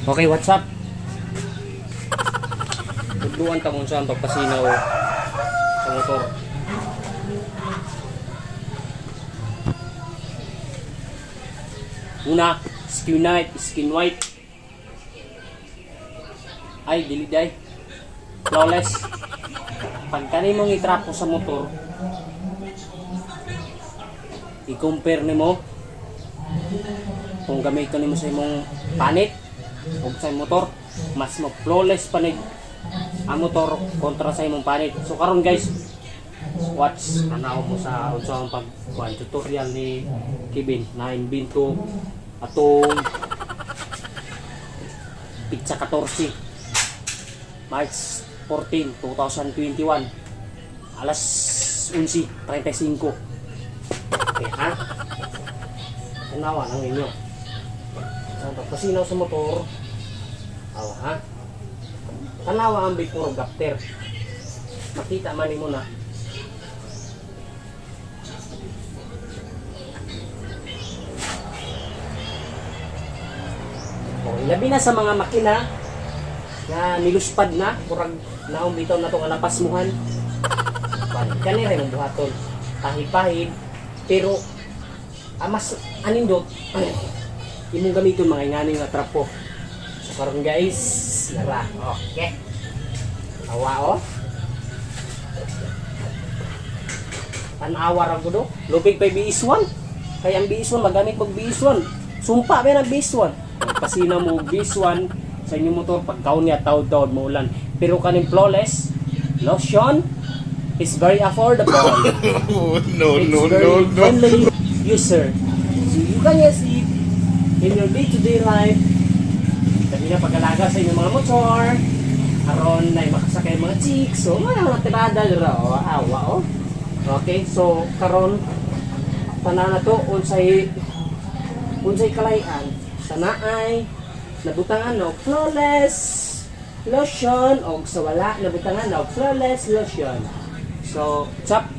Okay, what's up? Tudluan ta kung saan pagpasinaw sa motor. Una, skin white. Ay, dili day. Flawless. Pag kani mong itrapo sa motor, i-compare nimo kung gamiton nimo sa imong panit o sa imong motor, mas flawless panig ang motor kontra sa imong panit. So karon guys, watch tanaw mo sa unsang pag tutorial ni Kevin na imbento atong pizza 14 March 14, 2021 alas 11:35. Okay ha? Tanawa lang ninyo sa pagpasinaw sa motor. Awa ha? Tanawa ang before after. Makita man nimo na labi na sa mga makina na niluspad na, kurang naong bitaw na itong alapas muhan. Kani rin ang buhaton. Pahid-pahid. Pero, mas anindot, imong gamiton mga inganing na trapo. So, karon guys, nara. Okay. Awa o. Tanawa ra ko do. Lupig pa BS1. Kaya ang BS1, magamit pag BS1. Sumpa ba ng BS1? Pasina mo BS1 sa inyong motor pagkaon niya taod-taod mo ulan. Pero kaning flawless lotion is very affordable. No. Friendly user. So you can use it in your day-to-day life. Sabi na pag-alaga sa inyong mga motor. Aron na makasakay mga chicks. So mga tirada dira o awa o. Okay, so karon tanan na to unsay kalayan sana ay nabutangan og flawless lotion o sa wala nabutangan og flawless lotion. So chop